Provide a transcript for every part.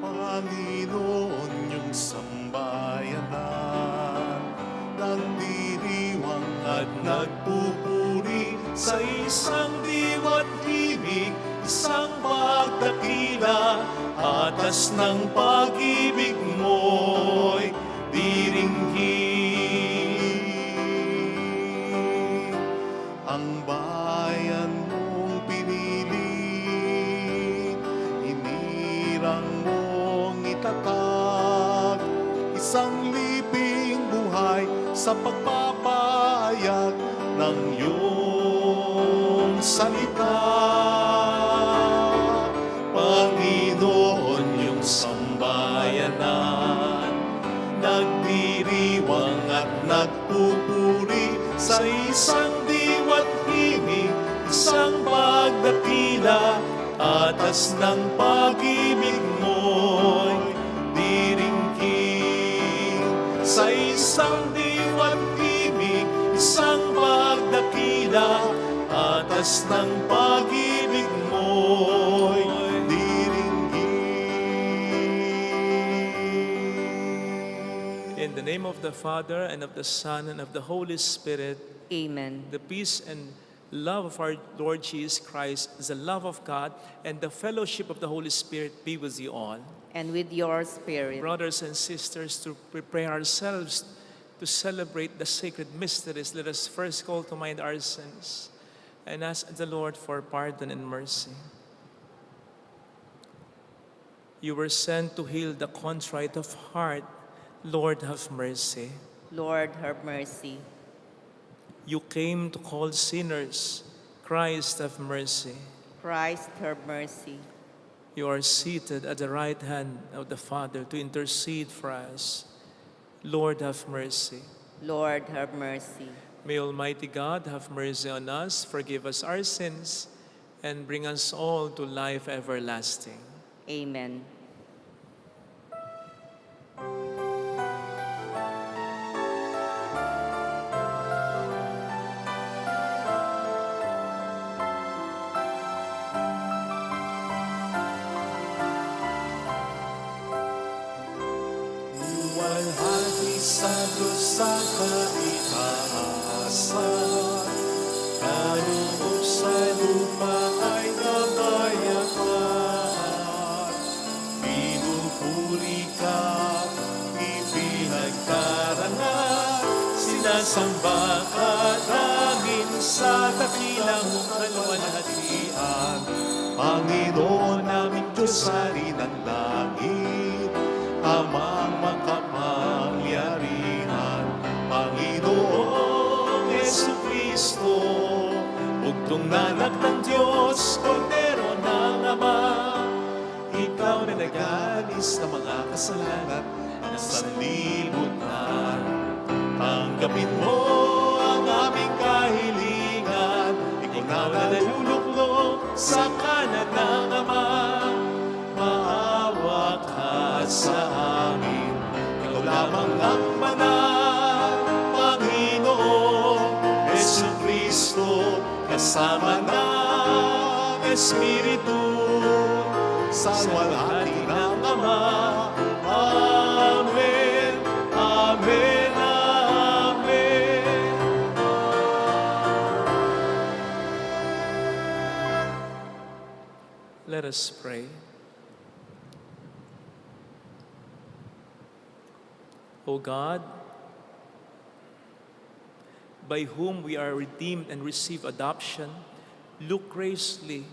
Panginoon, yung sambayanan, nagdiriwang at nagpupuri sa isang diwa't himig, isang pagdakila, atas ng pag-ibig mo'y diringgin. Ang bayan mong pinili, inirang mong itatag, isang libing buhay sa pagpapahayag ng iyong salita. Panginoon, yung sambayanan, nagdiriwang at nagpupuri sa isang diwa't himig, isang pagdakila, atas ng pag-ibig mo'y diringgin. Sa isang diwa't himig, isang pagdakila, atas ng pag-ibig mo'y diringgin. In the name of the Father, and of the Son, and of the Holy Spirit, Amen. the peace and love of our Lord Jesus Christ, the love of God, and the fellowship of the Holy Spirit be with you all. And with your spirit. Brothers and sisters, to prepare ourselves to celebrate the sacred mysteries, let us first call to mind our sins and ask the Lord for pardon and mercy. You were sent to heal the contrite of heart. Lord, have mercy. Lord, have mercy. You came to call sinners. Christ, have mercy. Christ, have mercy. You are seated at the right hand of the Father to intercede for us. Lord, have mercy. Lord, have mercy. May Almighty God have mercy on us, forgive us our sins, and bring us all to life everlasting. Amen. Luwalhati sa Diyos sa kaitaasan, kaloob sa lupa ay nabayakan. Pinupuri ka, ipinagdarangal, sinasamba ka namin sa dakilang kaluwalhatian. Panginoon naming Diyos, Hari ng langit, Amang makapangyarihan, Panginoong Jesucristo, bugtong na anak ng Diyos, Kordero ng Ama. Ikaw na nag-alis ng mga kasalanan na sanlibutan. Tanggapin mo ang aming kahilingan, ikaw na naluluklok sa kanan ng Ama. Maawa ka sa amin, ikaw lamang ang banal, Panginoong Jesucristo, kasama ng Espiritu, sa luwalhati ng Ama. Amen, amen, amen. Let us pray. O God, by whom we are redeemed and receive adoption, look graciously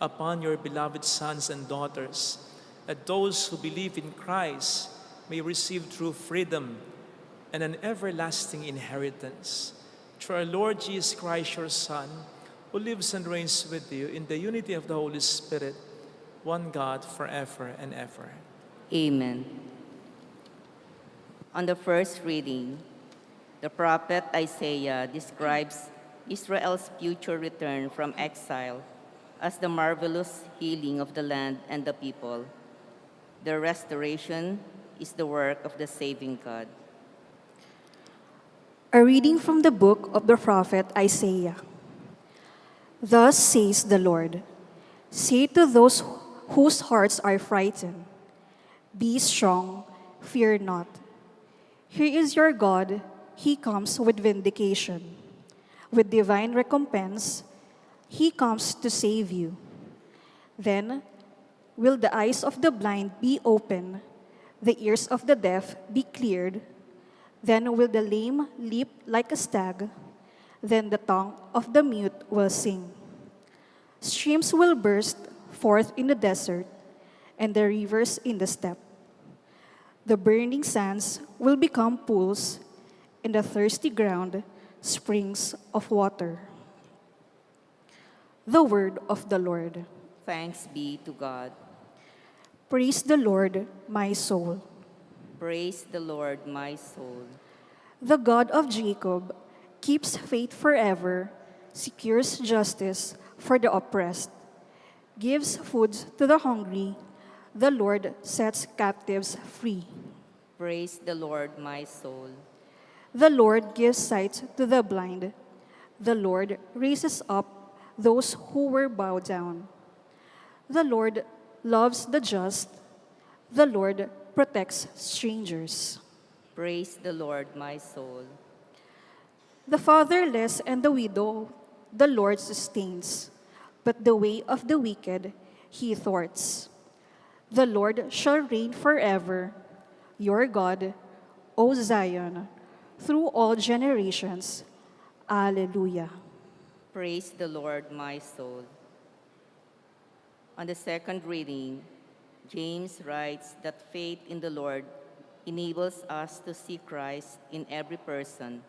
upon your beloved sons and daughters, that those who believe in Christ may receive true freedom and an everlasting inheritance. Through our Lord Jesus Christ, your Son, who lives and reigns with you in the unity of the Holy Spirit, one God, forever and ever. Amen. On the first reading, the prophet Isaiah describes Israel's future return from exile as the marvelous healing of the land and the people. Their restoration is the work of the saving God. A reading from the book of the prophet Isaiah. Thus says the Lord, say to those whose hearts are frightened, be strong, fear not. Here is your God, he comes with vindication. With divine recompense, he comes to save you. Then will the eyes of the blind be opened, the ears of the deaf be cleared. Then will the lame leap like a stag, then the tongue of the mute will sing. Streams will burst forth in the desert, and the rivers in the steppe. The burning sands will become pools, and the thirsty ground springs of water. The word of the Lord. Thanks be to God. Praise the Lord, my soul. Praise the Lord, my soul. The God of Jacob keeps faith forever, secures justice for the oppressed, gives food to the hungry. The Lord sets captives free. Praise the Lord, my soul. The Lord gives sight to the blind. The Lord raises up those who were bowed down. The Lord loves the just. The Lord protects strangers. Praise the Lord, my soul. The fatherless and the widow, the Lord sustains, but the way of the wicked he thwarts. The Lord shall reign forever, your God, O Zion, through all generations. Alleluia. Praise the Lord, my soul. On the second reading, James writes that faith in the Lord enables us to see Christ in every person.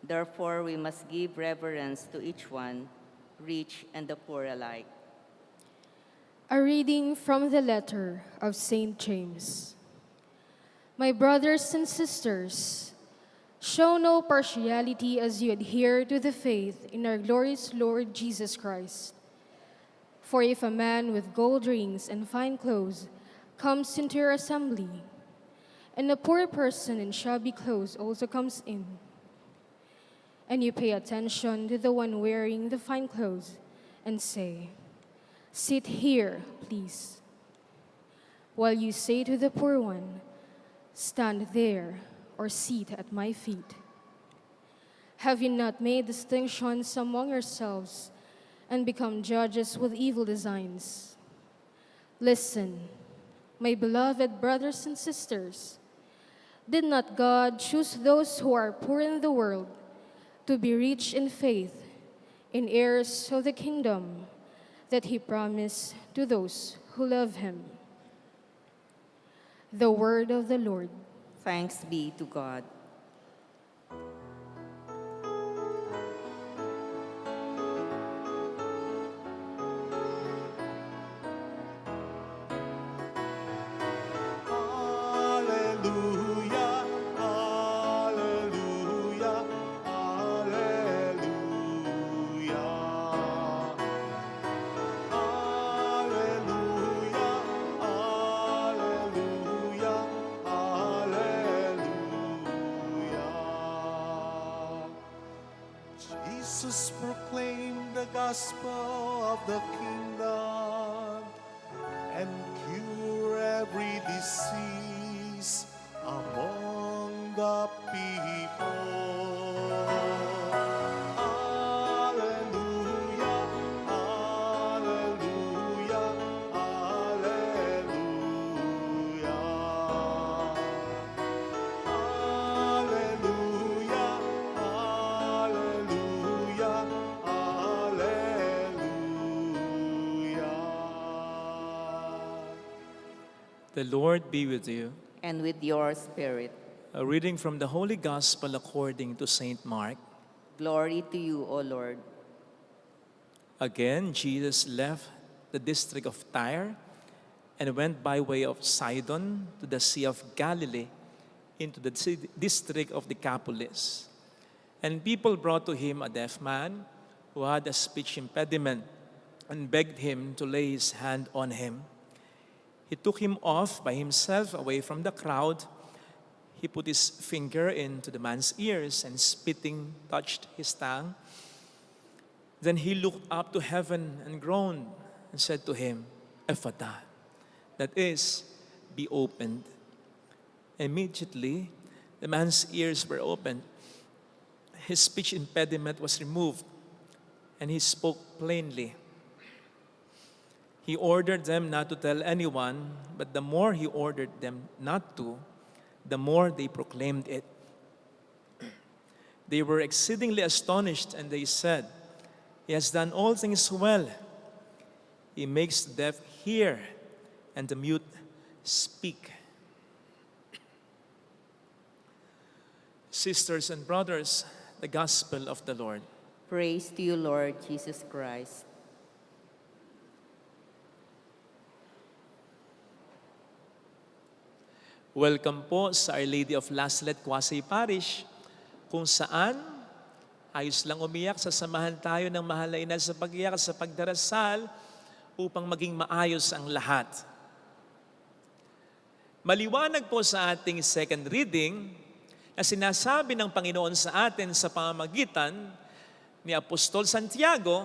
Therefore, we must give reverence to each one, rich and the poor alike. A reading from the letter of St. James. My brothers and sisters, show no partiality as you adhere to the faith in our glorious Lord Jesus Christ. For if a man with gold rings and fine clothes comes into your assembly, and a poor person in shabby clothes also comes in, and you pay attention to the one wearing the fine clothes and say, sit here, please, while you say to the poor one, stand there or sit at my feet. Have you not made distinctions among yourselves and become judges with evil designs? Listen, my beloved brothers and sisters, did not God choose those who are poor in the world to be rich in faith, in heirs of the kingdom that he promised to those who love him? The word of the Lord. Thanks be to God. Hallelujah, hallelujah, hallelujah. Hallelujah, hallelujah, hallelujah. Jesus proclaimed the gospel of the kingdom and cure every disease among the people. Hallelujah, hallelujah, hallelujah. The Lord be with you. and with your spirit. A reading from the Holy Gospel according to Saint Mark. Glory to you, O Lord. Again, Jesus left the district of Tyre and went by way of Sidon to the Sea of Galilee into the district of Decapolis. And people brought to him a deaf man who had a speech impediment and begged him to lay his hand on him. He took him off by himself away from the crowd. He put his finger into the man's ears and spitting touched his tongue. Then he looked up to heaven and groaned and said to him, Ephata, that is, be opened. Immediately, the man's ears were opened. His speech impediment was removed, and he spoke plainly. He ordered them not to tell anyone, but the more he ordered them not to, the more they proclaimed it. They were exceedingly astonished, and they said, He has done all things well. He makes the deaf hear and the mute speak. Sisters and brothers, the Gospel of the Lord. Praise to you, Lord Jesus Christ. Welcome po sa Our Lady of Laslet Quasi Parish, kung saan ayos lang umiyak, sasamahan tayo ng mahal na ina sa pag-iyak at sa pagdarasal upang maging maayos ang lahat. Maliwanag po sa ating second reading na sinasabi ng Panginoon sa atin sa pamamagitan ni Apostol Santiago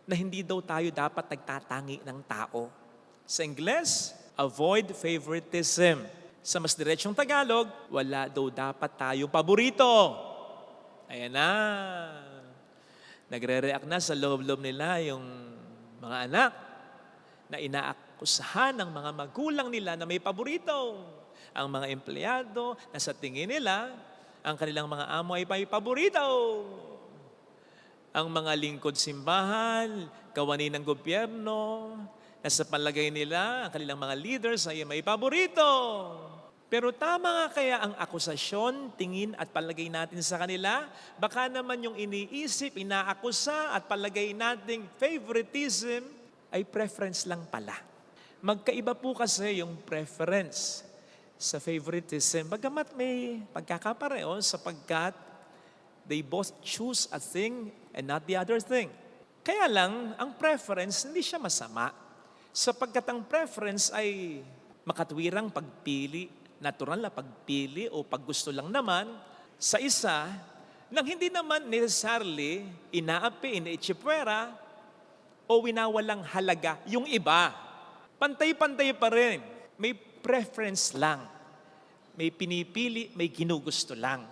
na hindi daw tayo dapat nagtatangi ng tao. Sa Ingles, avoid favoritism. Sa mas diretsyong Tagalog, wala daw dapat tayong paborito. Ayan na. Nagre-react na sa loob-loob nila yung mga anak na inaakusahan ng mga magulang nila na may paborito. Ang mga empleyado na sa tingin nila, ang kanilang mga amo ay may paborito. Ang mga lingkod simbahan, kawani ng gobyerno, na sa palagay nila, ang kanilang mga leaders ay may paborito. Pero tama nga kaya ang akusasyon, tingin at palagay natin sa kanila? Baka naman yung iniisip, inaakusa at palagay nating favoritism ay preference lang pala. Magkaiba po kasi yung preference sa favoritism, bagamat may pagkakapareho sapagkat they both choose a thing and not the other thing. Kaya lang, ang preference hindi siya masama sapagkat ang preference ay makatwirang pagpili, natural na pagpili o paggusto lang naman sa isa nang hindi naman necessarily inaapi, iniitsipwera o winawalang halaga yung iba. Pantay-pantay pa rin. May preference lang. May pinipili, may ginugusto lang.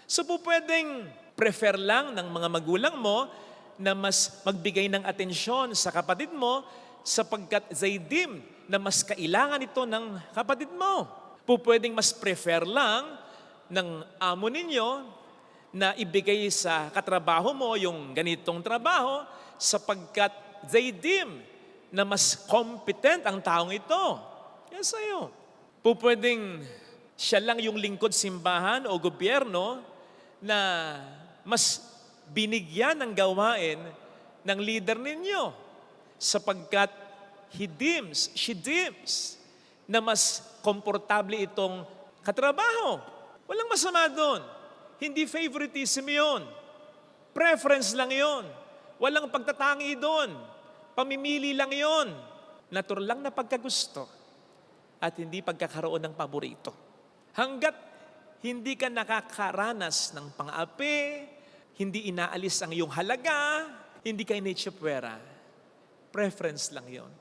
So po pwedeng prefer lang ng mga magulang mo na mas magbigay ng atensyon sa kapatid mo sapagkat they deem na mas kailangan ito ng kapatid mo. Po pwedeng mas prefer lang ng amo ninyo na ibigay sa katrabaho mo yung ganitong trabaho sapagkat they deem na mas competent ang taong ito. Yan sa'yo. Po pwedeng siya lang yung lingkod simbahan o gobyerno na mas binigyan ng gawain ng leader ninyo sapagkat he deems, she deems na mas komportable itong katrabaho. Walang masama doon. Hindi favoritism yun. Preference lang yun. Walang pagtatangi doon. Pamimili lang yun. Natural lang na pagkagusto at hindi pagkakaroon ng paborito. Hanggat hindi ka nakakaranas ng pang-api, hindi inaalis ang iyong halaga, hindi ka initsipwera. Preference lang yon.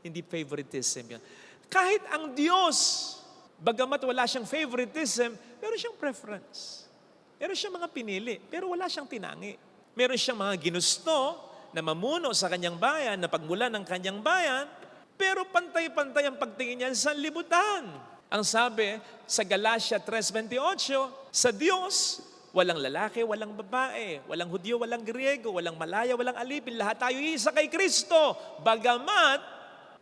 Hindi favoritism yon. Kahit ang Diyos, bagamat wala siyang favoritism, meron siyang preference. Meron siyang mga pinili, pero wala siyang tinangi. Meron siyang mga ginusto na mamuno sa kanyang bayan, na pagmula ng kanyang bayan, pero pantay-pantay ang pagtingin niya sa libutan. Ang sabi sa Galatia 3:28, sa Diyos, walang lalaki, walang babae, walang Hudyo, walang Griego, walang Malaya, walang alipin, lahat tayo isa kay Kristo. Bagamat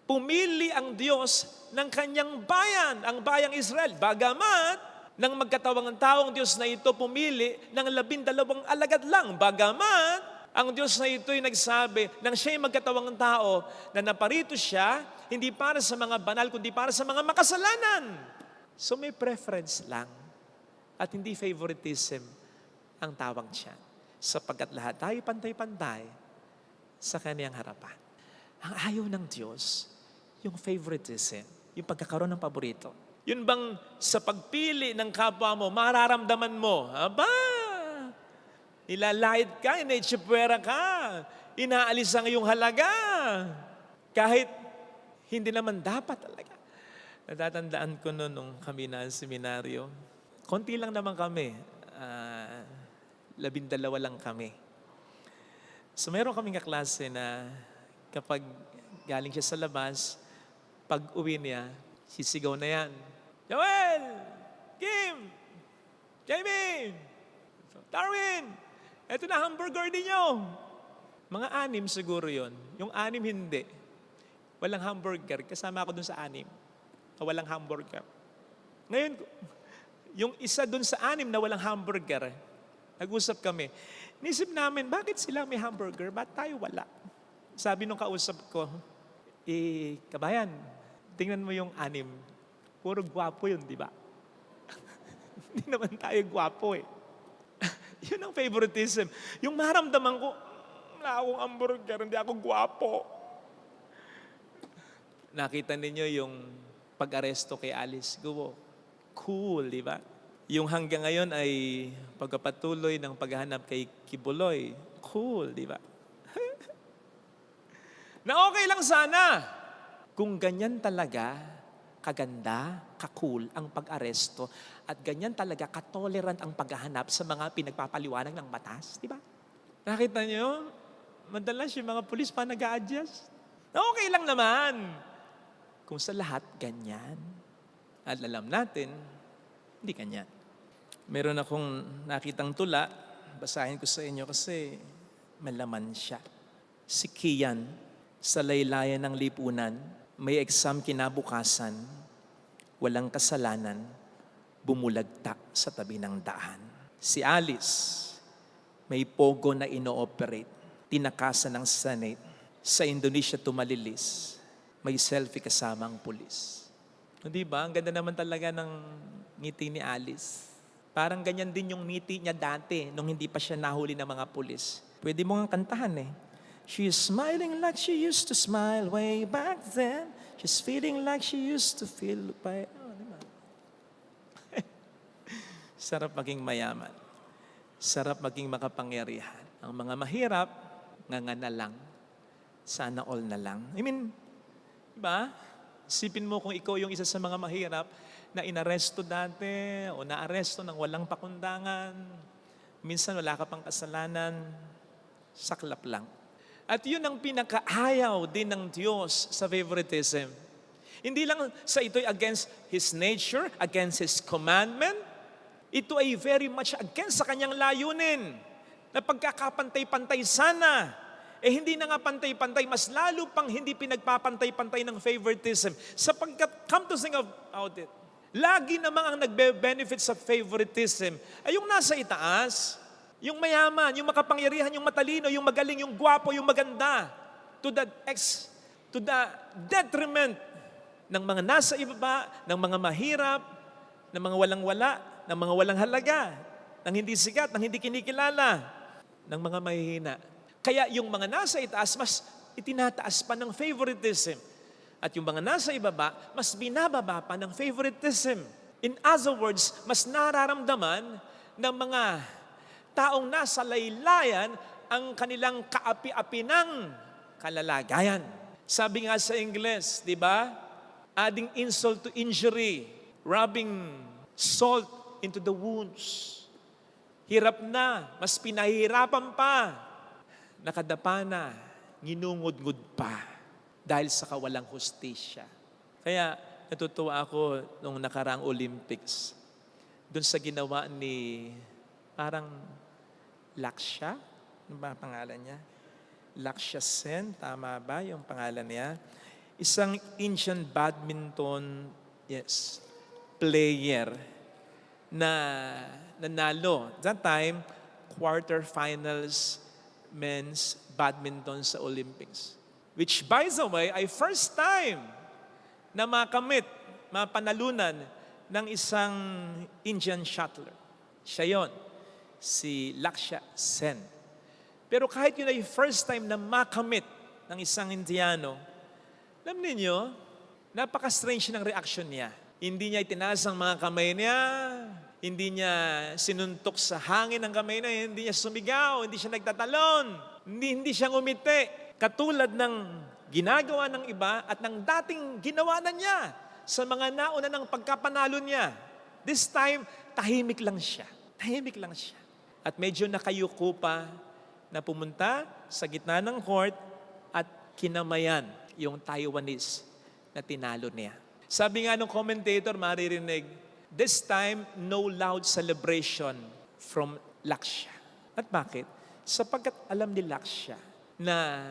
Pumili ang Diyos ng kanyang bayan, ang bayang Israel. Bagamat, nang magkatawang taong Diyos na ito pumili ng 12 alagad lang. Bagamat, ang Diyos na ito ay nagsabi nang siya'y magkatawang tao na naparito siya, hindi para sa mga banal, kundi para sa mga makasalanan. So may preference lang at hindi favoritism ang tawag siya. Sapagkat lahat tayo pantay-pantay sa kaniyang harapan. Ang ayaw ng Diyos, yung favoritism, yung pagkakaroon ng paborito. Yun bang sa pagpili ng kapwa mo, mararamdaman mo, aba, nilalait ka, inaitsipwera ka, inaalis ang iyong halaga. Kahit hindi naman dapat talaga. Natatandaan ko noon nung kami na seminaryo, konti lang naman kami, 12 lang kami. So meron kaming kaklase na kapag galing siya sa labas, pag uwi niya, sisigaw na yan. Joel! Kim! Jamie! Darwin! Eto na hamburger ninyo! Mga 6 siguro yon. Yung 6 hindi. Walang hamburger. Kasama ako dun sa 6. Walang hamburger. Ngayon, yung isa dun sa 6 na walang hamburger, nag-usap kami. Nisip namin, bakit sila may hamburger? Ba't tayo wala? Sabi nung kausap ko, kabayan, tingnan mo yung 6. Puro gwapo yun, di ba? Hindi naman tayo gwapo eh. Yun ang favoritism. Yung maramdaman ko, wala akong hamburger, hindi ako gwapo. Nakita ninyo yung pag-aresto kay Alice Guo. Cool, di ba? Yung hanggang ngayon ay pagpapatuloy ng paghahanap kay Kibuloy. Cool, di ba? Na okay lang sana kung ganyan talaga kaganda, kakul ang pag-aresto at ganyan talaga katolerant ang paghahanap sa mga pinagpapaliwanag ng batas, di ba? Nakita niyo? Madalas yung mga pulis pa nag-a-adjust. Okay lang naman. Kung sa lahat, ganyan. At alam natin, hindi ganyan. Meron akong nakitang tula, basahin ko sa inyo kasi malaman siya. Si Kian, sa laylayan ng lipunan, may exam kinabukasan, walang kasalanan, bumulagta sa tabi ng daan. Si Alice, may pogo na ino-operate, tinakasan ng Senate, sa Indonesia tumalilis, may selfie kasama ang pulis. Hindi ba? Ang ganda naman talaga ng ngiti ni Alice. Parang ganyan din yung ngiti niya dati nung hindi pa siya nahuli ng mga pulis. Pwede mo nga kantahan eh. She's smiling like she used to smile way back then. She's feeling like she used to feel by... Oh, diba? Sarap maging mayaman. Sarap maging makapangyarihan. Ang mga mahirap, nganga lang. Sana all na lang. I mean, diba? Isipin mo kung ikaw yung isa sa mga mahirap na inaresto dati o naaresto ng walang pakundangan. Minsan wala ka pang kasalanan. Saklap lang. At yun ang pinakaayaw din ng Diyos sa favoritism. Hindi lang sa ito'y against His nature, against His commandment. Ito ay very much against sa kanyang layunin. Na pagkakapantay-pantay sana. Hindi na nga pantay-pantay, mas lalo pang hindi pinagpapantay-pantay ng favoritism. Sapagkat, come to think about it, lagi namang ang nagbe-benefit sa favoritism ay yung nasa itaas. Yung mayaman, yung makapangyarihan, yung matalino, yung magaling, yung gwapo, yung maganda. To the detriment ng mga nasa ibaba, ng mga mahirap, ng mga walang-wala, ng mga walang halaga, ng hindi sikat, ng hindi kinikilala, ng mga mahihina. Kaya yung mga nasa itaas, mas itinataas pa ng favoritism. At yung mga nasa ibaba, mas binababa pa ng favoritism. In other words, mas nararamdaman ng mga taong nasa laylayan ang kanilang kaapi-api ng kalalagayan. Sabi nga sa Ingles, di ba? Adding insult to injury, rubbing salt into the wounds. Hirap na, mas pinahihirapan pa. Nakadapa na, nginungod-ngud pa dahil sa kawalang hustisya. Kaya natutuwa ako nung nakaraang Olympics. Doon sa ginawa ni parang Laksha, ano ba pangalan niya? Laksha Sen, tama ba yung pangalan niya? isang Indian badminton, yes, player na nanalo. That time, quarterfinals men's badminton sa Olympics. Which, by the way, ay first time na mapanalunan ng isang Indian shuttler. Siya yon, si Lakshya Sen. Pero kahit yun ay first time na makamit ng isang Indiano, alam ninyo, napaka-strange ng reaction niya. Hindi niya itinaas ang mga kamay niya, hindi niya sinuntok sa hangin ang kamay niya, hindi niya sumigaw, hindi siya nagtatalon, hindi siya ngumiti. Katulad ng ginagawa ng iba at ng dating ginawa na niya sa mga nauna ng pagkapanalo niya. This time, tahimik lang siya. Tahimik lang siya. At medyo nakayuko pa na pumunta sa gitna ng court at kinamayan yung Taiwanese na tinalo niya. Sabi nga ng commentator, maririnig, this time, no loud celebration from Lakshya. At bakit? Sapagkat alam ni Lakshya na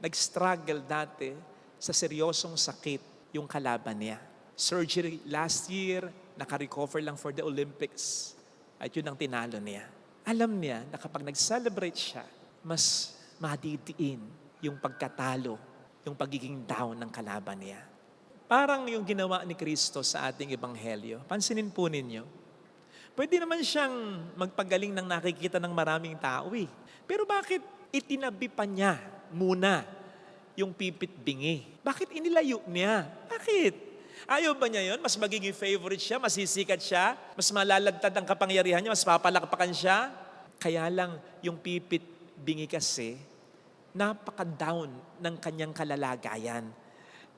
nag-struggle dati sa seryosong sakit yung kalaban niya. Surgery last year, naka-recover lang for the Olympics. At yun ang tinalo niya. Alam niya na kapag nag-celebrate siya, mas madidiin yung pagkatalo, yung pagiging down ng kalaban niya. Parang yung ginawa ni Kristo sa ating ebanghelyo. Pansinin po ninyo. Pwede naman siyang magpagaling ng nakikita ng maraming tao eh. Pero bakit itinabi pa niya muna yung pipit bingi? Bakit inilayo niya? Bakit? Ayaw ba niya yun? Mas magiging favorite siya, masisikat siya, mas malalagtad ang kapangyarihan niya, mas papalakpakan siya. Kaya lang yung pipit bingi kasi, napaka-down ng kanyang kalalagayan.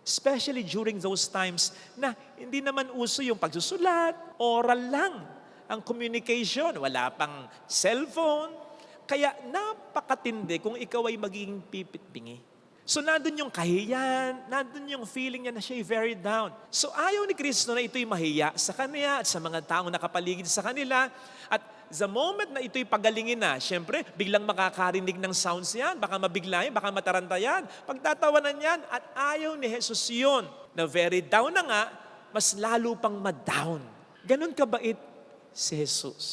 Especially during those times na hindi naman uso yung pagsusulat, oral lang ang communication, wala pang cellphone. Kaya napakatindi kung ikaw ay magiging pipit bingi. So nandun yung kahiyan, nandun yung feeling niya na siya ay very down. So ayaw ni Kristo na ito'y mahiya sa kanya at sa mga taong nakapaligid sa kanila. At the moment na ito'y pagalingin na, syempre, biglang makakarinig ng sounds yan, baka mabigla yan, baka mataranta yan, pagtatawanan yan, at ayaw ni Jesus yun, na very down na nga, mas lalo pang ma-down. Ganon kabait si Jesus.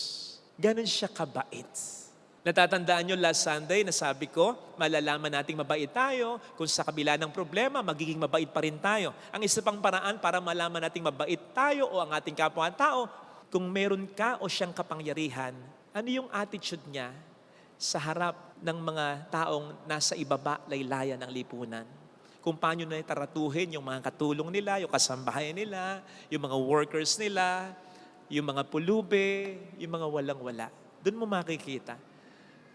Ganon siya kabait. Natatandaan nyo last Sunday na sabi ko, malalaman nating mabait tayo kung sa kabila ng problema, magiging mabait pa rin tayo. Ang isa pang paraan para malaman nating mabait tayo o ang ating kapwa-tao, kung meron ka o siyang kapangyarihan, ano yung attitude niya sa harap ng mga taong nasa ibaba, laylayan ng lipunan? Kung paano na taratuhin yung mga katulong nila, yung kasambahay nila, yung mga workers nila, yung mga pulube, yung mga walang-wala. Doon mo makikita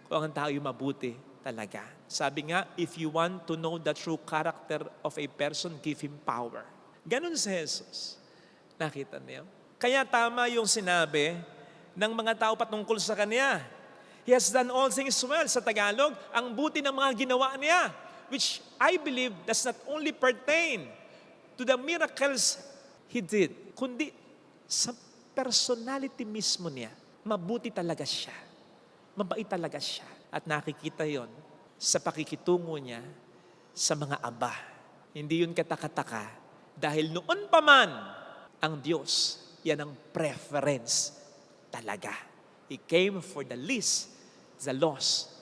kung ang tao yung mabuti talaga. Sabi nga, if you want to know the true character of a person, give him power. Ganon si Jesus. Nakita niyo? Kaya tama yung sinabi ng mga tao patungkol sa Kanya. He has done all things well. Sa Tagalog, ang buti ng mga ginawa niya, which I believe does not only pertain to the miracles He did, kundi sa personality mismo niya, mabuti talaga siya. Mabait talaga siya. At nakikita yon sa pakikitungo niya sa mga aba. Hindi yun katakataka. Dahil noon pa man, ang Diyos, yan ang preference talaga. He came for the least, the lost,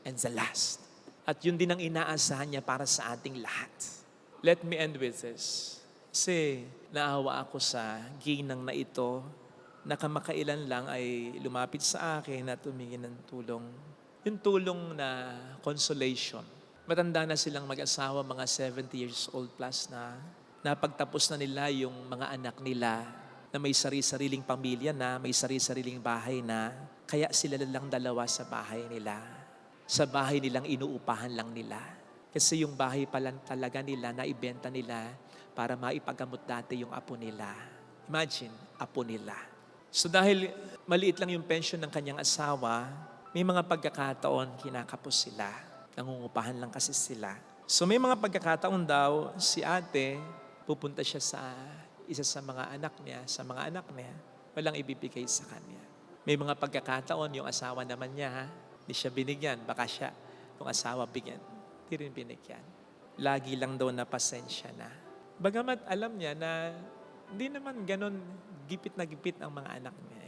and the last. At yun din ang inaasahan niya para sa ating lahat. Let me end with this. Kasi naawa ako sa ginang na ito na kamakailan lang ay lumapit sa akin at humingi ng tulong. Yung tulong na consolation. Matanda na silang mag-asawa, mga 70 years old plus na. Napagtapos na nila yung mga anak nila na may sari-sariling pamilya na, may sari-sariling bahay na. Kaya sila lang dalawa sa bahay nila. Sa bahay nilang inuupahan lang nila. Kasi yung bahay pala talaga nila, naibenta nila para maipagamot dati yung apo nila. Imagine, apo nila. So dahil maliit lang yung pension ng kanyang asawa, may mga pagkakataon kinakapos sila. Nangungupahan lang kasi sila. So may mga pagkakataon daw, si ate, pupunta siya sa isa sa mga anak niya, walang ibibigay sa kanya. May mga pagkakataon, yung asawa naman niya, hindi siya binigyan. Baka siya, yung asawa bigyan. Hindi rin binigyan. lagi lang daw na pasensya na. Bagamat alam niya na hindi naman ganon gipit na gipit ang mga anak niya.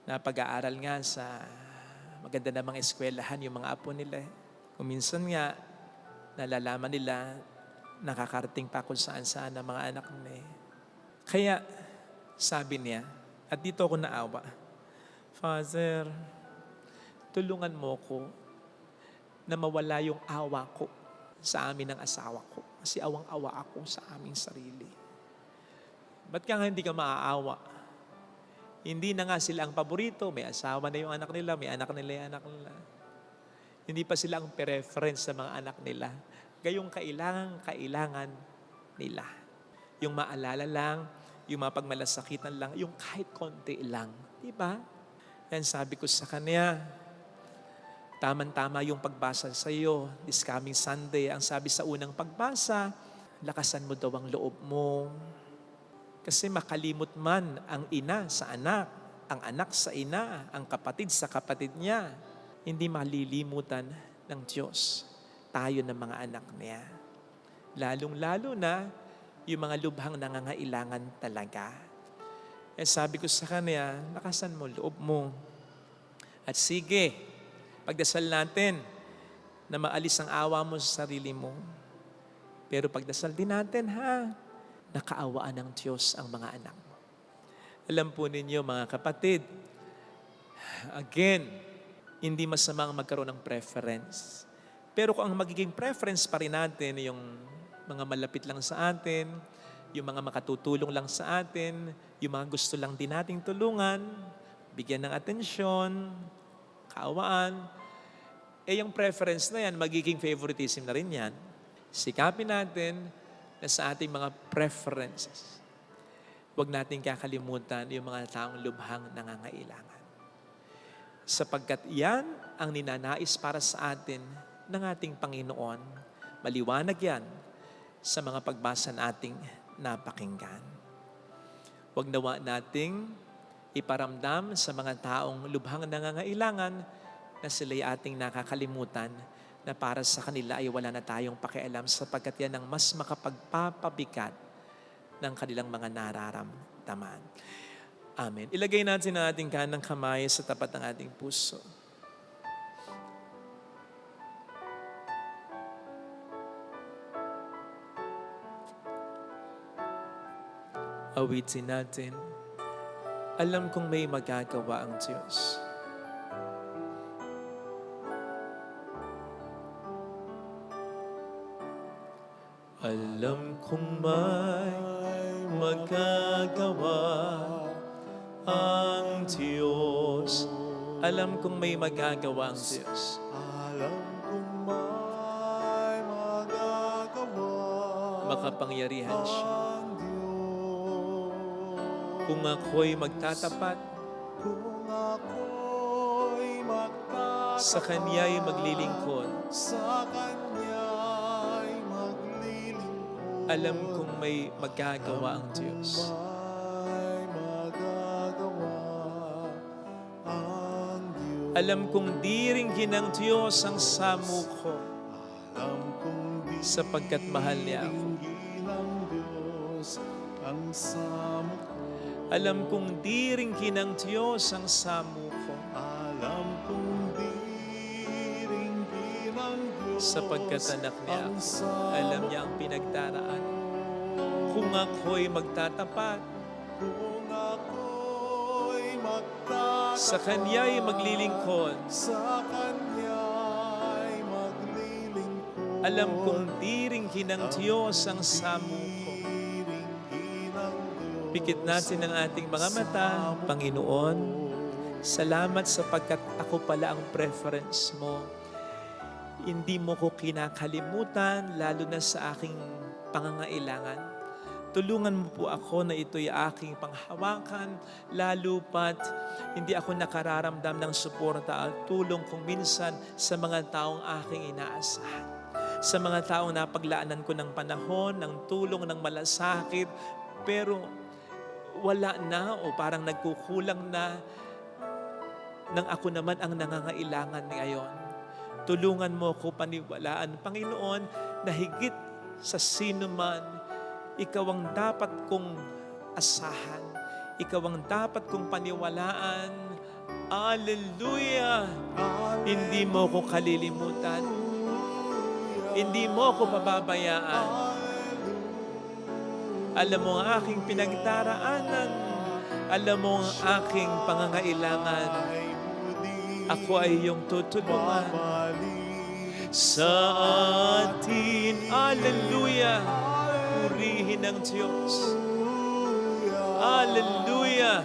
Napag-aaral nga sa maganda namang eskwelahan yung mga apo nila. Kung minsan nga, nalalaman nila, nakakarating pa kung saan-saan ang mga anak nila. Kaya, sabi niya, at dito ako naawa, Father, tulungan mo ko na mawala yung awa ko sa amin ng asawa ko. Kasi awang-awa ako sa aming sarili. Ba't ka nga hindi ka maaawa? Hindi na nga sila ang paborito. May asawa na yung anak nila, may anak nila yung anak nila. Hindi pa sila ang preference sa mga anak nila. Gayong kailangan nila. Yung maalala lang, yung mapagmalasakitan lang, yung kahit konti lang. Diba? Yan sabi ko sa kanya, tama-tama yung pagbasa sa iyo this coming Sunday. Ang sabi sa unang pagbasa, lakasan mo daw ang loob mo. Kasi makalimot man ang ina sa anak, ang anak sa ina, ang kapatid sa kapatid niya, hindi malilimutan ng Diyos tayo ng mga anak niya. Lalong-lalo na yung mga lubhang nangangailangan talaga. Sabi ko sa kanya, lakasan mo loob mo. At sige, pagdasal natin na maalis ang awa mo sa sarili mo. Pero pagdasal din natin nakaawaan ng Diyos ang mga anak mo. Alam po ninyo mga kapatid, again, hindi masamang magkaroon ng preference. Pero kung ang magiging preference pa rin natin, yung mga malapit lang sa atin, yung mga makatutulong lang sa atin, yung mga gusto lang din nating tulungan, bigyan ng atensyon, kaawaan, yung preference na yan, magiging favoritism na rin yan. Sikapin natin na sa ating mga preferences, huwag natin kakalimutan yung mga taong lubhang nangangailangan. Sapagkat yan ang ninanais para sa atin ng ating Panginoon. Maliwanag yan sa mga pagbasa nating napakinggan. Huwag nawa nating iparamdam sa mga taong lubhang nangangailangan na sila'y ating nakakalimutan na para sa kanila ay wala na tayong pakialam sapagkat yan ang mas makapagpapabigat ng kanilang mga nararamdaman. Amen. Ilagay natin ang ating kanang kamay sa tapat ng ating puso. Awitin natin. Alam kong may magagawa ang Diyos. Alam kong may magagawa ang Diyos. Alam kong may magagawa ang Diyos. Alam kong may magagawa Makapangyarihan siya. ang Diyos. Kung ako'y magtatapat, Kung ako'y magtatapat sa Kanya'y maglilingkod, sa Kanya'y maglilingkod, alam kong may magagawa ang Diyos. may magagawa ang Diyos. Alam kong diringgin ng Diyos ang samuko Alam kong sapagkat mahal niya ako. diringgin ng Diyos ang samo ko. Alam kong diringgin ng Diyos ang samuko Alam kong diringgin ng Diyos sapagkat anak niya ang ako. samo Alam niya ang pinagdaraan. Kung ako'y magtatapat, kung ako'y magtatapat sa Kanya'y maglilingkod, sa Kanya'y maglilingkod. alam kong diringgin ng Diyos ang samuko. Diringgin ng Diyos Pikit natin ang ating mga mata. Panginoon, salamat sapagkat ako pala ang preference mo. Hindi mo ko kinakalimutan, lalo na sa aking pangangailangan. Tulungan mo po ako na ito'y aking panghawakan, lalo pat hindi ako nakararamdam ng suporta at tulong kung minsan sa mga taong aking inaasahan. Sa mga taong napaglaanan ko ng panahon, ng tulong, ng malasakit, pero wala na o parang nagkukulang na nang ako naman ang nangangailangan ngayon. Tulungan mo ko paniwalaan, Panginoon, na higit sa sino man, Ikaw ang dapat kong asahan. Ikaw ang dapat kong paniwalaan. Hallelujah! Hindi mo ko kalilimutan. Hindi mo ko pababayaan. Alam mo ang aking pinagdaraanan. Alam mo ang aking pangangailangan. Ako ay iyong tutulungan. Sa atin, hallelujah, purihin ang Diyos. Hallelujah!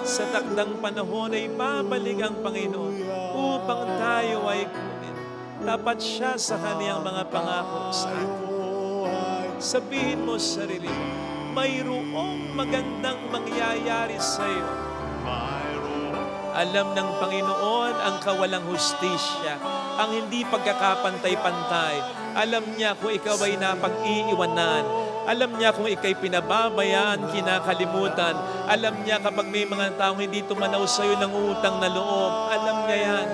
Sa takdang panahon ay babalik ang Panginoon upang tayo ay kunin. Tapat siya sa kaniyang mga pangako sa atin. Sabihin mo sa sarili mo, mayroong magandang mangyayari sa iyo. Alam ng Panginoon ang kawalang hustisya, ang hindi pagkakapantay-pantay. Alam niya kung ikaw ay napag-iiwanan. Alam niya kung ikaw'y pinababayaan, kinakalimutan. Alam niya kapag may mga taong hindi tumanaw sa iyo ng utang na loob. Alam niya yan.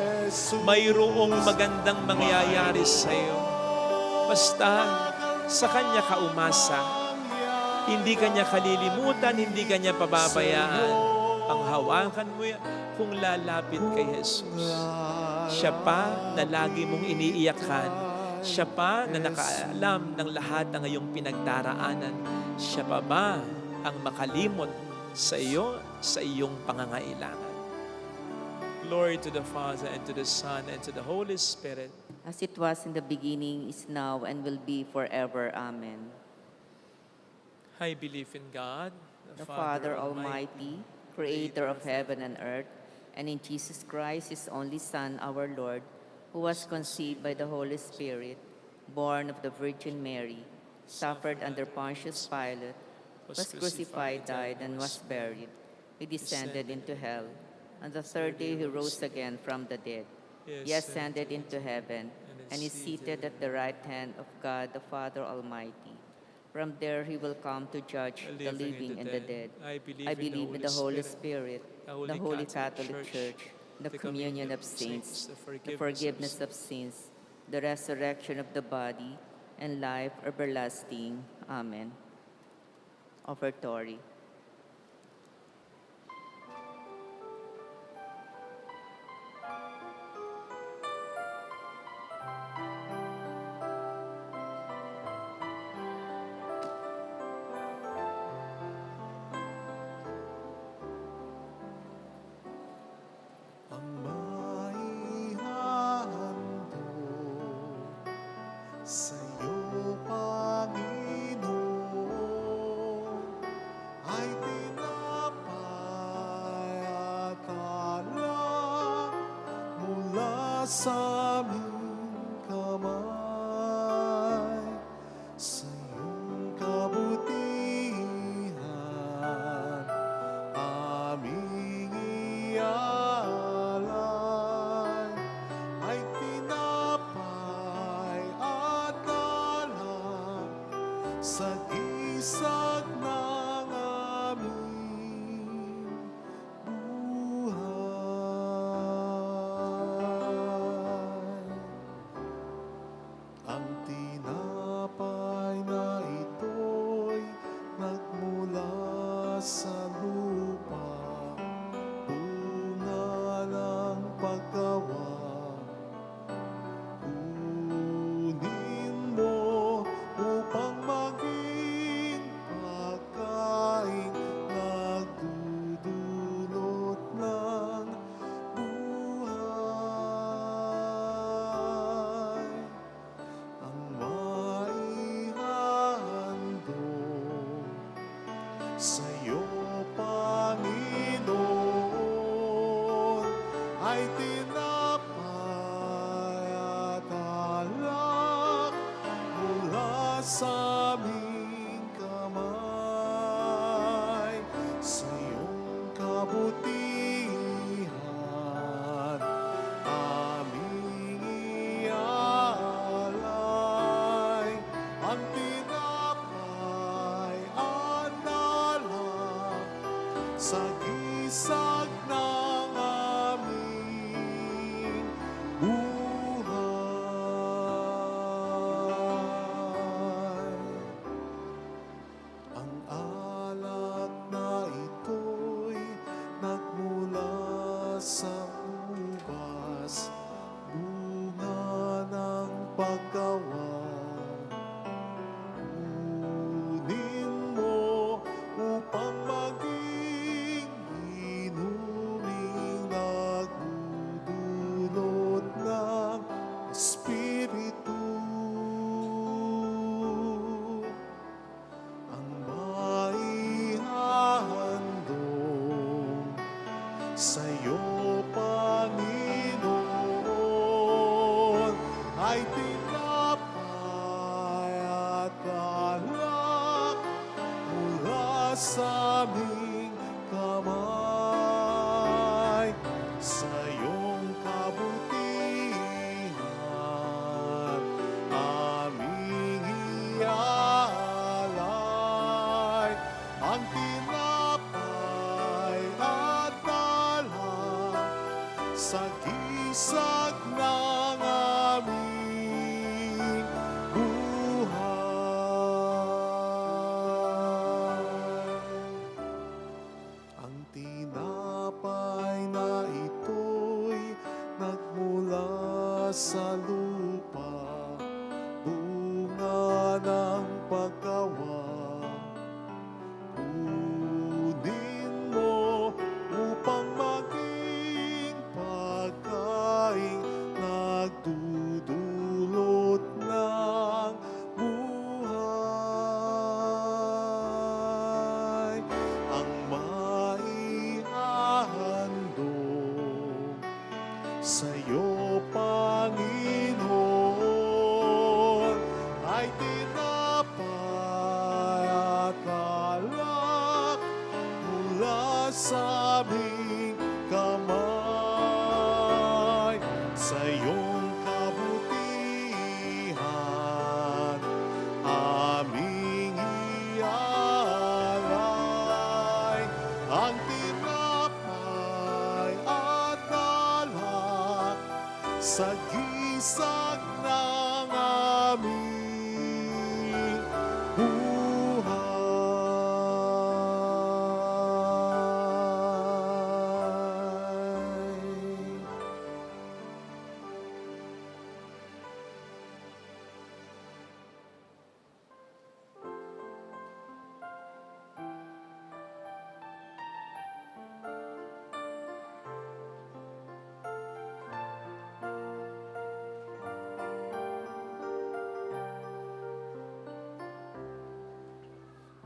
Mayroong magandang mangyayari sa iyo. Basta sa Kanya ka umasa. Hindi Kanya kalilimutan, hindi Kanya pababayaan. Panghawakan mo yan kung lalapit kay Jesus. Siya pa na lagi mong iniiyakan. Siya pa na nakaalam ng lahat ng iyong pinagdaraanan. Siya pa ba ang makalimot sa iyo, sa iyong pangangailangan? Glory to the Father, and to the Son, and to the Holy Spirit. As it was in the beginning, is now, and will be forever. Amen. I believe in God, The Father Almighty, creator of heaven and earth, and in Jesus Christ, His only Son, our Lord, who was conceived by the Holy Spirit, born of the Virgin Mary, suffered under Pontius Pilate, was crucified, died, and was buried. He descended into hell. On the third day He rose again from the dead. He ascended into heaven, and is seated at the right hand of God the Father Almighty. From there He will come to judge the living and the dead. I believe in the Holy Spirit, the Holy Catholic Church, the communion of saints, the forgiveness of sins, the resurrection of the body, and life everlasting. Amen. Offertory. Ang maihandog sa'yo, Panginoon, ay tinapay at alak mula sa aming kamay. Sa iyong kabutihan, aming ialay, ay tinapay at alak sa gisag ng aming buhay. Ang tinapay na ito'y nagmula sa lupa, bunga ng paggawa. Kunin mo upang maging pagkain nagdudulot ng buhay. Ang maihandog sa'yo, Panginoon, ay tinapay at alak mula sa aming kamay. Sa iyong kabutihan, aming ialay, ang tinapay at alak sa gisag ng aming buhay. ay tinapay at alak mula sa aming kamay. Sa iyong kabutihan aming ialay ang tinapay at alak sa gisag ng aming buhay. Ang tinapay na ito'y nagmula sa lupa, bunga ng paggawa. Kunin mo upang maging pagkain nagdudulot ng buhay. Ang maihahandog sa iyo, Panginoon, ay tinapay at alak mula sa aming kamay. Sa iyong kabutihan aming ialay ang tinapay at alak sa gisag ng aming buhay.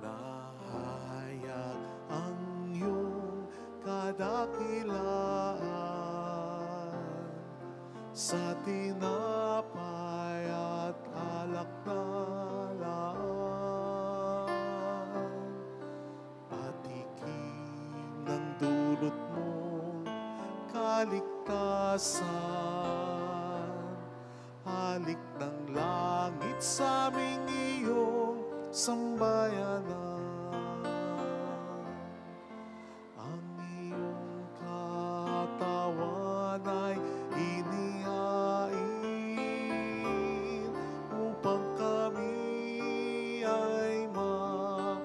Nahayag ang iyong kadakilaan sa tinapay at alak na laan. Patikim ng dulot mong kaligtasan, halik ng langit sa aming iyong sambayanan. Ang iyong katawan ay inihain upang kami ay makapiling.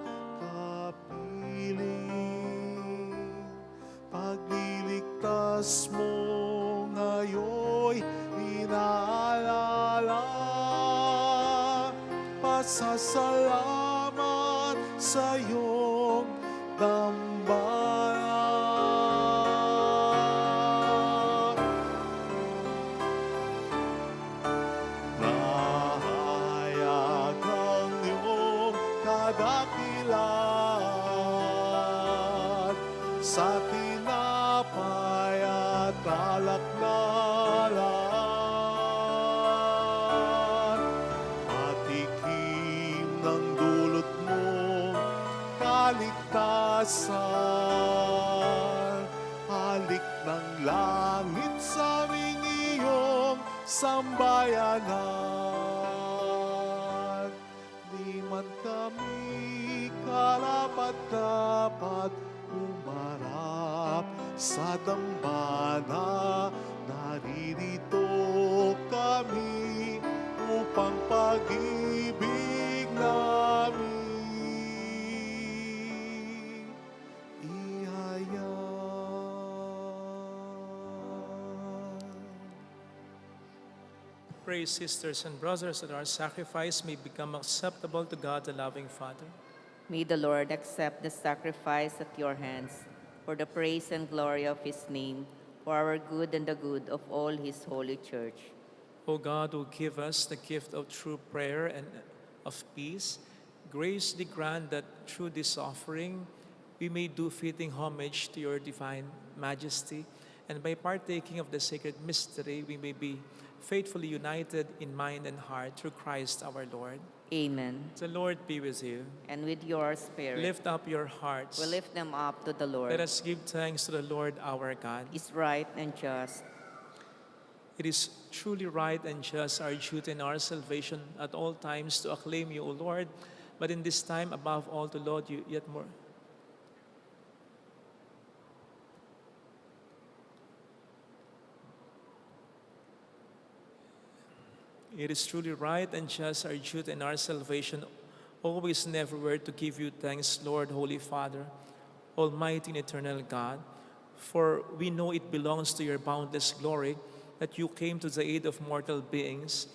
Pagliligtas mo ngayoy inaalala, pasasalamat sa iyong dambana. Nahayag ang iyong kadakilaan sa tinapay at alak na laan. Patikim ng dulot mong kaligtasan, halik ng langit sa aming iyong sambayanan. Di man kami karapat-dapat umarap sa dambana, naririto kami upang pag-ibig namin ihayag. Pray, sisters and brothers, that our sacrifice may become acceptable to God, the loving Father. May the Lord accept the sacrifice at your hands for the praise and glory of his name, for our good and the good of all his holy church. O God, who give us the gift of true prayer and of peace, graciously grant that through this offering we may do fitting homage to your divine majesty, and by partaking of the sacred mystery we may be faithfully united in mind and heart through Christ our Lord. Amen. The Lord be with you. And with your spirit, Lift up your hearts. we lift them up to the Lord. Let us give thanks to the Lord our God. Is right and just. It is truly right and just, our duty and our salvation at all times to acclaim you, O Lord, but in this time above all to laud you yet more. It is truly right and just, our duty and our salvation, always and everywhere to give you thanks, Lord, Holy Father, Almighty and eternal God, for we know it belongs to your boundless glory that you came to the aid of mortal beings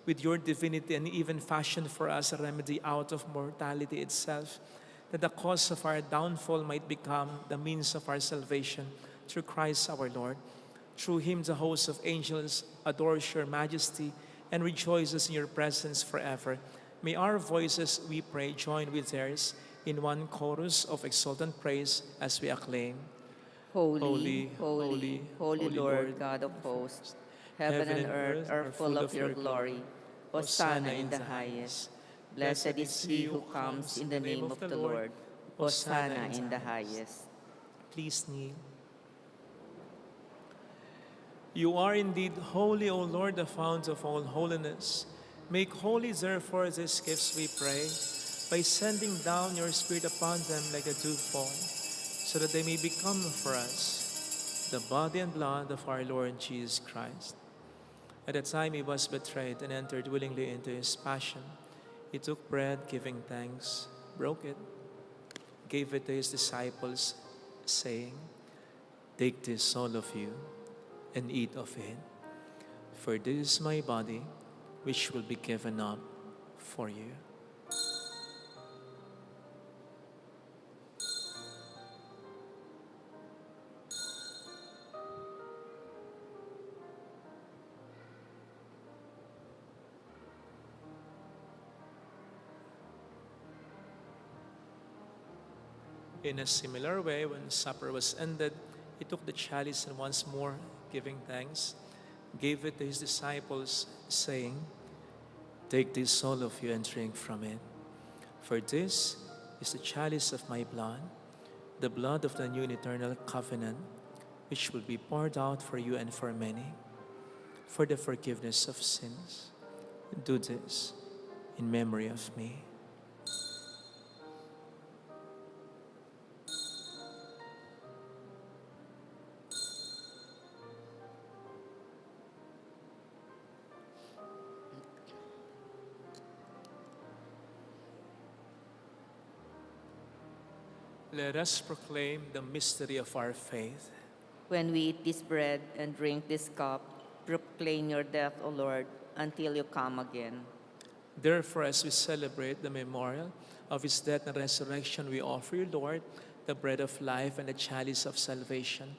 with your divinity and even fashioned for us a remedy out of mortality itself, that the cause of our downfall might become the means of our salvation through Christ our Lord. Through him the host of angels adores your majesty and rejoices in your presence forever. May our voices, we pray, join with theirs in one chorus of exultant praise as we acclaim. Holy, holy, holy Lord, God of hosts, heaven and earth are full of your glory. Hosanna in the highest. Blessed is he who comes in the name of the Lord. Hosanna in the highest. Please kneel. You are indeed holy, O Lord, the fount of all holiness. Make holy, therefore, these gifts, we pray, by sending down your Spirit upon them like a dewfall, so that they may become for us the body and blood of our Lord Jesus Christ. At the time he was betrayed and entered willingly into his passion, he took bread, giving thanks, broke it, gave it to his disciples, saying, "Take this, all of you, and eat of it, for this is my body, which will be given up for you." In a similar way, when supper was ended, he took the chalice and once more, giving thanks, gave it to his disciples, saying, "Take this, all of you, and drink from it. For this is the chalice of my blood, the blood of the new and eternal covenant, which will be poured out for you and for many, for the forgiveness of sins. Do this in memory of me." Let us proclaim the mystery of our faith. When we eat this bread and drink this cup, proclaim your death, O Lord, until you come again. Therefore, as we celebrate the memorial of his death and resurrection, we offer you, Lord, the bread of life and the chalice of salvation,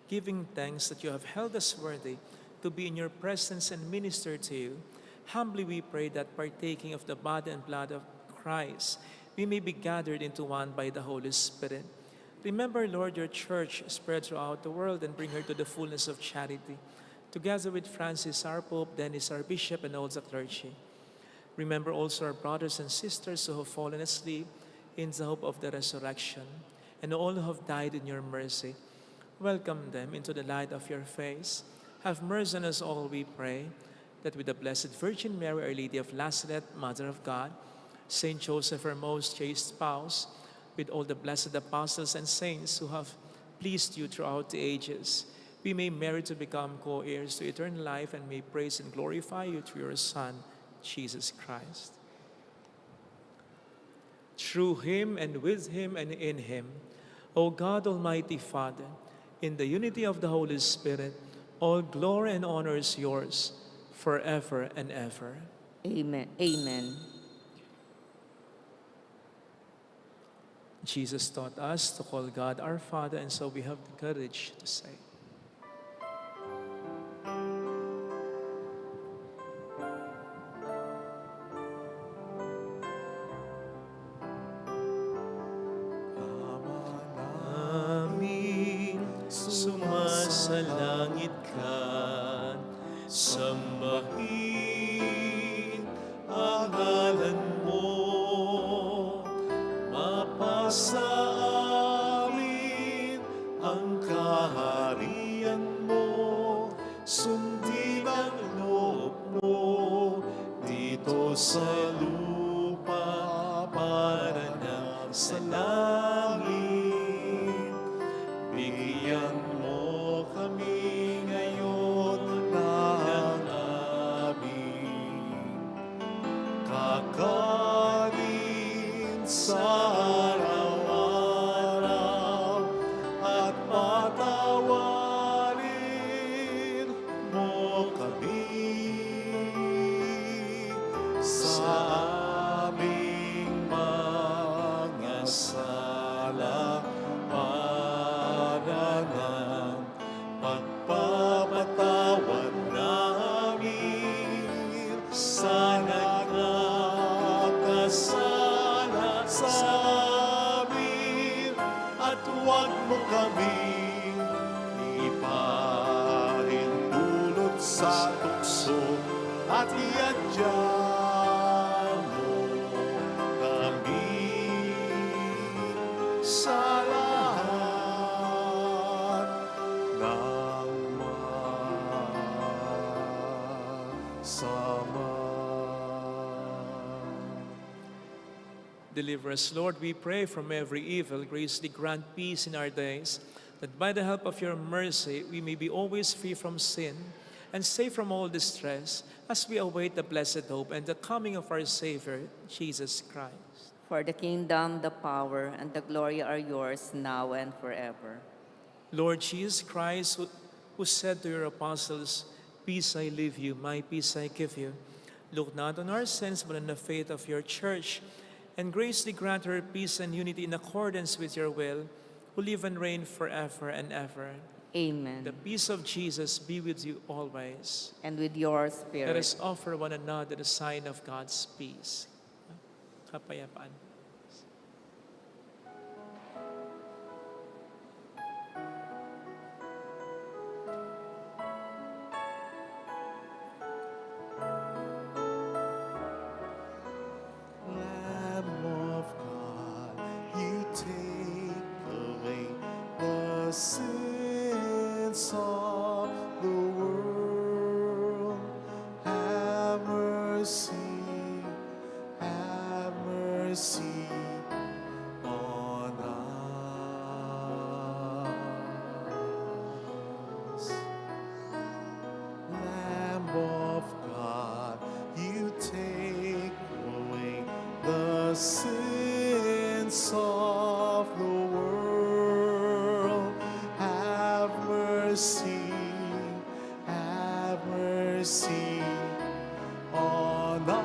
giving thanks that you have held us worthy to be in your presence and minister to you. Humbly we pray that, partaking of the body and blood of Christ, we may be gathered into one by the Holy Spirit. Remember, Lord, your church spread throughout the world and bring her to the fullness of charity, together with Francis, our Pope, Dennis, our Bishop, and all the clergy. Remember also our brothers and sisters who have fallen asleep in the hope of the resurrection, and all who have died in your mercy. Welcome them into the light of your face. Have mercy on us all, we pray, that with the Blessed Virgin Mary, Our Lady of Nazareth, Mother of God, Saint Joseph, her most chaste spouse, with all the blessed apostles and saints who have pleased you throughout the ages, we may merit to become co-heirs to eternal life and may praise and glorify you through your Son, Jesus Christ. Through him and with him and in him, O God, Almighty Father, in the unity of the Holy Spirit, all glory and honor is yours forever and ever. Amen. Amen. Jesus taught us to call God our Father, and so we have the courage to say, Amin. Sumasalangit ka, sambahin sa langit. Bigyan mo kami ngayon ng aming kakanin sa araw-araw, at patawarin mo kami sa aming mga sala, para ng pagpapatawad namin sa nagkakasala sa amin. At huwag mo kaming ipahintulot sa tukso, at iadyan mo kami sa lahat ng masama. Deliver us, Lord, we pray, from every evil. Graciously grant peace in our days, that by the help of your mercy we may be always free from sin and safe from all distress, as we await the blessed hope and the coming of our Savior, Jesus Christ. For the kingdom, the power, and the glory are yours now and forever. Lord Jesus Christ, who said to your apostles, "Peace I leave you, my peace I give you," look not on our sins, but on the faith of your church, and graciously grant her peace and unity in accordance with your will, who live and reign forever and ever. Amen. The peace of Jesus be with you always. And with your Let spirit. us offer one another the sign of God's peace. Kapayapaan. Lamb of God, you take away the sins of the world. Have mercy on us. Lamb of God, you take away the sins of the world. Have mercy on us.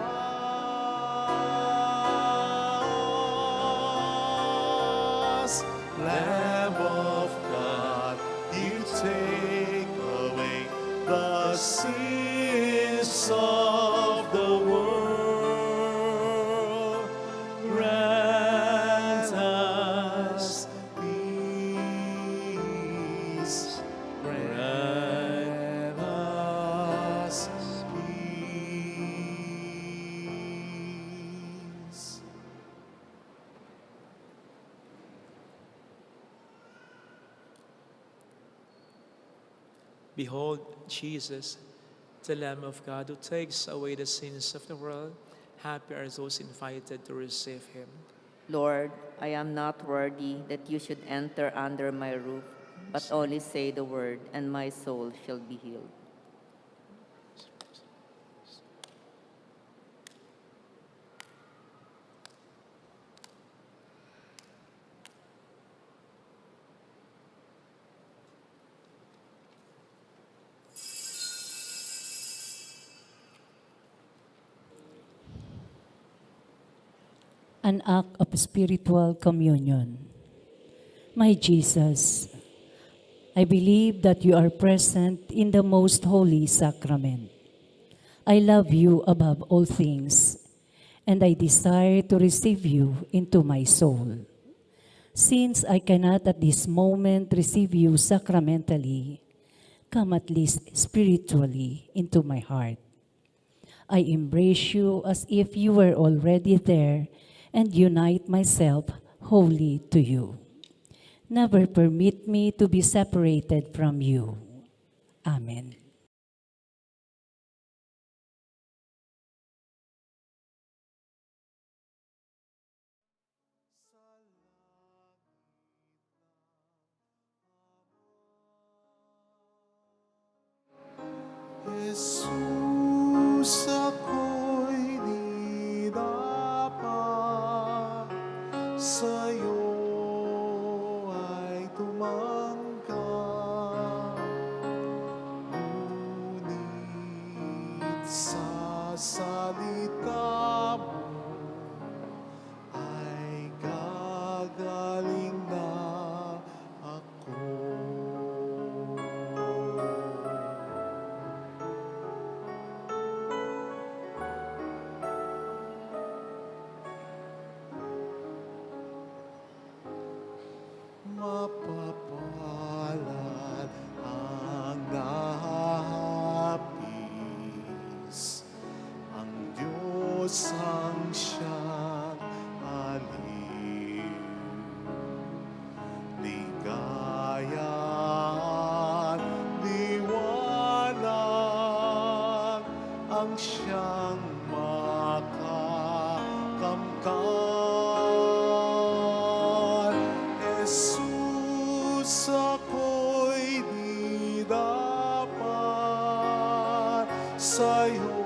Lamb of God, you take away the sins of the world. Grant us peace. Grant us peace. Behold, Jesus, the Lamb of God, who takes away the sins of the world. Happy are those invited to receive him. Lord, I am not worthy that you should enter under my roof, but only say the word, and my soul shall be healed. An act of spiritual communion. My Jesus, I believe that you are present in the most holy sacrament. I love you above all things, and I desire to receive you into my soul. Since I cannot at this moment receive you sacramentally, come at least spiritually into my heart. I embrace you as if you were already there and unite myself wholly to you. Never permit me to be separated from you. Amen. Sa sa'yo ay tumanggap. Ngunit sa salita mo ay gagaling na ako. Mapapalad ang nahahapis, ang Diyos ang siyang aliw. Ligaya at liwanag ang siyang makakamtan. Jesus, ako'y di dapat sa'yo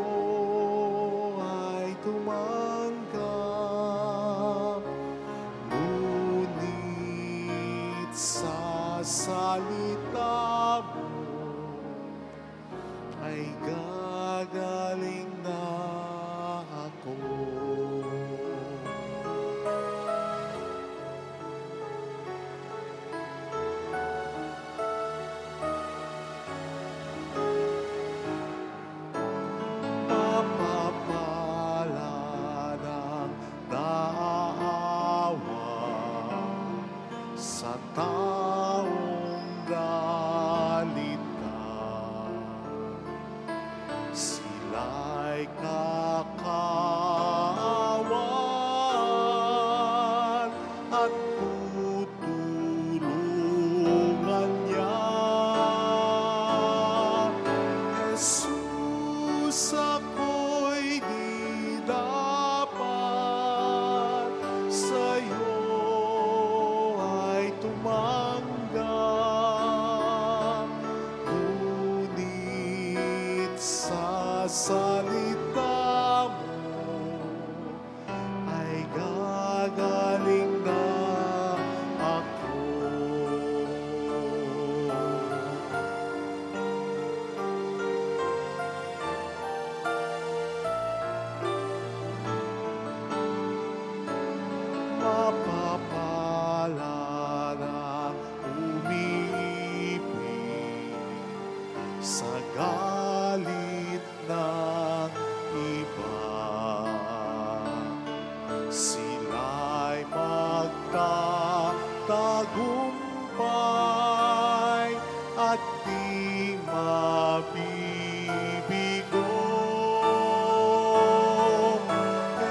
ay tumanggap. Ngunit sa salita mo ay gagaling na ako. Mapapalad ang naawa sa taong galita. Sila'y kakaawan at tutulungan niya. Jesus, ako'y di dapat sa'yo ay tumanggap. Ngunit sa salita mo ay gagaling na ako. Mapapalad ang umiibig sa galit ng iba. Sila'y magtatagumpay at di mabibigo.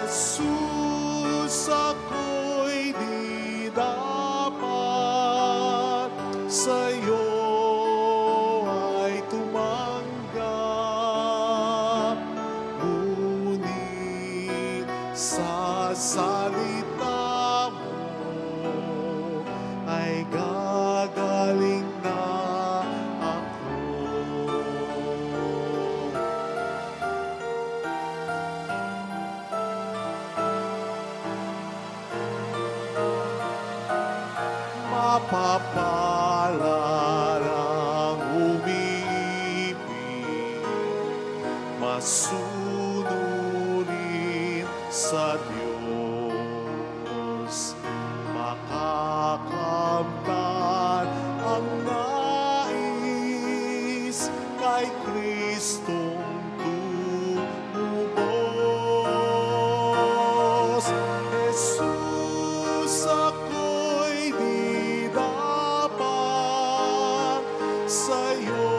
Jesus, ako'y di dapat sa'yo ay tumanggap. Ngunit sa salita mo ay gagaling na ako. Mapapalad ang umiibig, masunurin sa Diyos, makakamtan ang nais kay Kristong tumubos. Jesus, ako'y di dapat sa'yo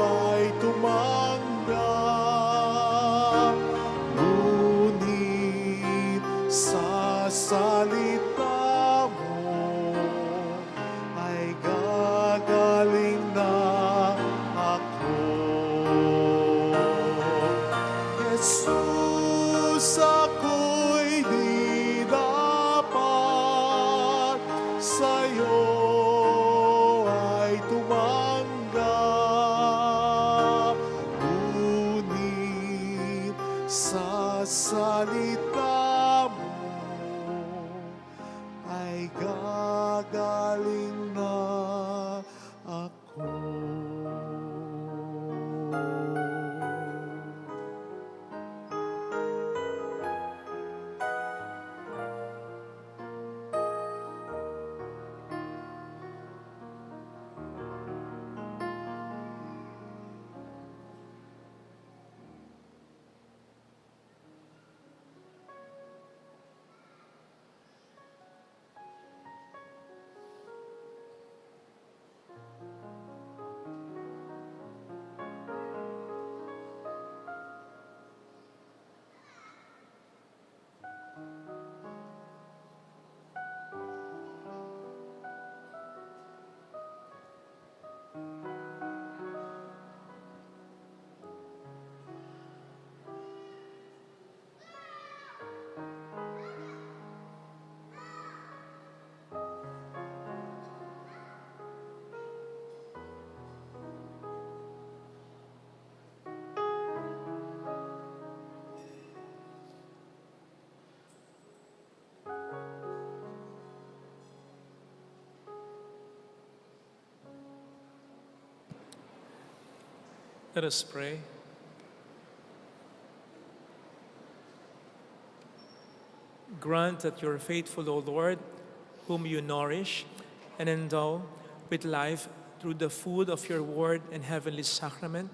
ay tumanggap. Ngunit sa salita mo ay gagaling na ako. Jesus, ako'y di dapat sa'yo ay tumanggap. Ngunit sa salita mo gagaling na ako. Let us pray. Grant that your faithful, O Lord, whom you nourish and endow with life through the food of your word and heavenly sacrament,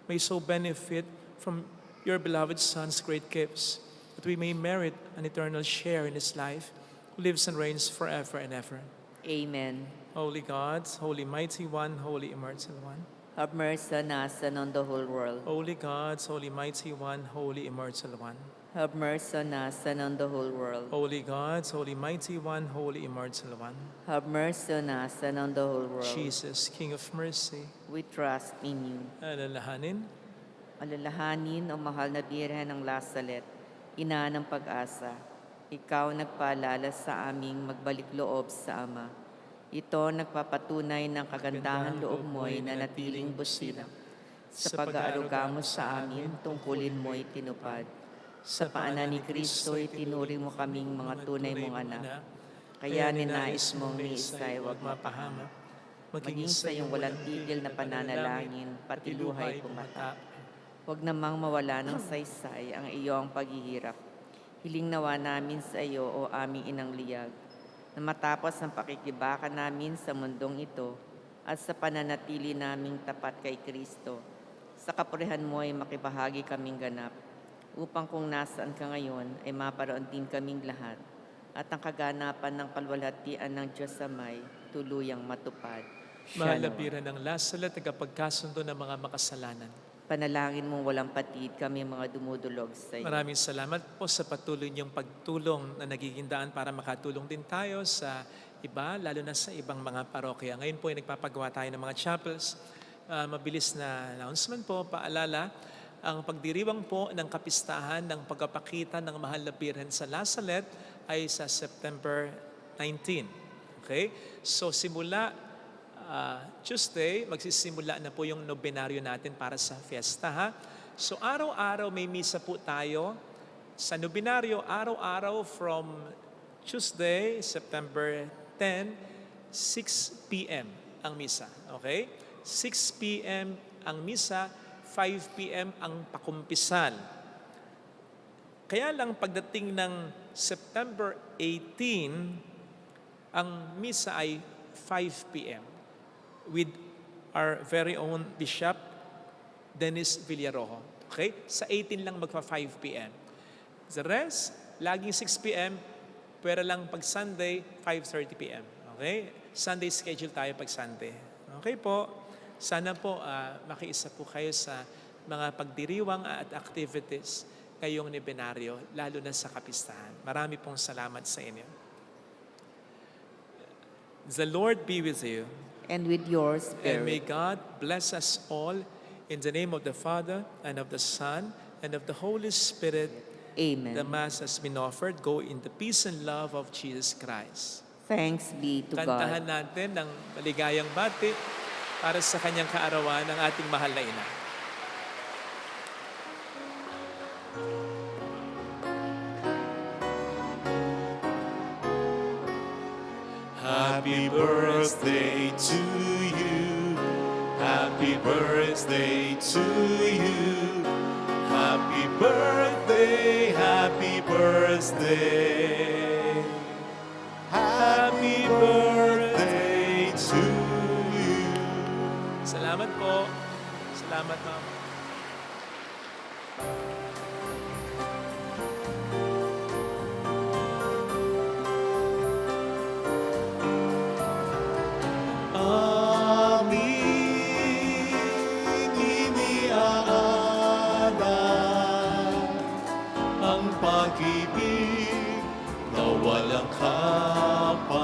may so benefit from your beloved Son's great gifts, that we may merit an eternal share in his life, who lives and reigns forever and ever. Amen. Holy God, Holy Mighty One, Holy Immortal One. Have mercy on us and on the whole world. Holy God, Holy Mighty One, Holy Immortal One. Have mercy on us and on the whole world. Holy God, Holy Mighty One, Holy Immortal One. Have mercy on us and on the whole world. Jesus, King of Mercy, We trust in you. alalahanin, Alalahanin o mahal na Birhen ng Lasalet, ina ng pag-asa. Ikaw nagpaalala sa aming magbalik loob sa Ama. Ito nagpapatunay ng kagandahan loob mo'y nanatiling busina. Sa pag-aaruga mo sa amin, tungkulin mo'y tinupad. Sa paanan ni Kristo'y tinuri mo kaming mga tunay mong anak. Kaya ninais mong ni Isay huwag mapahama. Maging sa iyong walang tigil na pananalangin, pati luhay pumata. Huwag namang mawala ng saysay ang iyong paghihirap. Hiling nawa namin sa iyo o aming inang liyag, na matapos ang pakikibaka namin sa mundong ito at sa pananatili naming tapat kay Kristo, sa kapurihan mo ay makibahagi kaming ganap, upang kung nasaan ka ngayon ay maparoon din kaming lahat, at ang kaganapan ng kalwalhatian ng Diyos Amay tuluyang matupad. mahal na Shalom. Bira ng Lasalet, tagapagkasundo ng mga makasalanan. Panalangin mong walang patid kami mga dumudulog sa iyo. Maraming salamat po sa patuloy niyong pagtulong na nagiging daan para makatulong din tayo sa iba, lalo na sa ibang mga parokya. Ngayon po ay nagpapagawa tayo ng mga chapels. Mabilis na announcement po, paalala, ang pagdiriwang po ng kapistahan ng pagpapakita ng Mahal na Birhen sa Lasalet ay sa September 19. Okay? So simula Tuesday, magsisimula na po yung nobenaryo natin para sa fiesta, ha? So araw-araw may misa po tayo sa nobenaryo, araw-araw from Tuesday, September 10, 6 p.m. ang misa. Okay? 6 p.m. ang misa, 5 p.m. ang pakumpisal. Kaya lang pagdating ng September 18, ang misa ay 5 p.m. with our very own Bishop, Dennis Villarojo. Okay? Sa 18 lang magpa 5 p.m. The rest, laging 6 p.m., pwera lang pag Sunday, 5:30 p.m. Okay? Sunday schedule tayo pag Sunday. Okay po? Sana po makiisa po kayo sa mga pagdiriwang at activities ngayong nobenaryo, lalo na sa kapistahan. Marami pong salamat sa inyo. The Lord be with you. And with your And may spirit. God bless us all in the name of the Father and of the Son and of the Holy Spirit. Amen. The Mass has been offered. Go in the peace and love of Jesus Christ. Thanks be to Kantahan God. natin ng maligayang bati para sa kanyang kaarawan ng ating mahal na ina. Happy birthday to you. Happy birthday to you. Happy birthday, happy birthday. Happy birthday to you. Salamat po. Salamat, ma'am. Aming iniaalay ang pag-ibig na walang kapantay.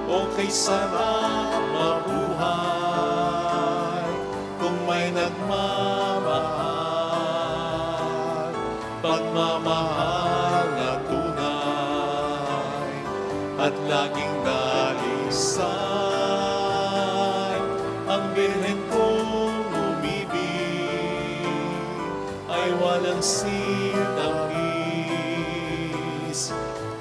O kay sarap mabuhay kung may nagmamahal, pagmamahal na tunay at laging dalisay. Ang birhen kong umibig ay walang sinapis,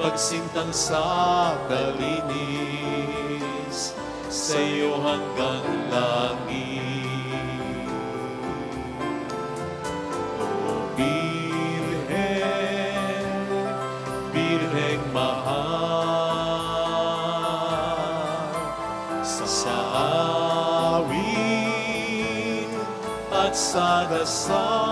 pagsintang sa kalinis, sa iyo hanggang langit. O Birhen, Birheng mahal, sa awit at sa dasal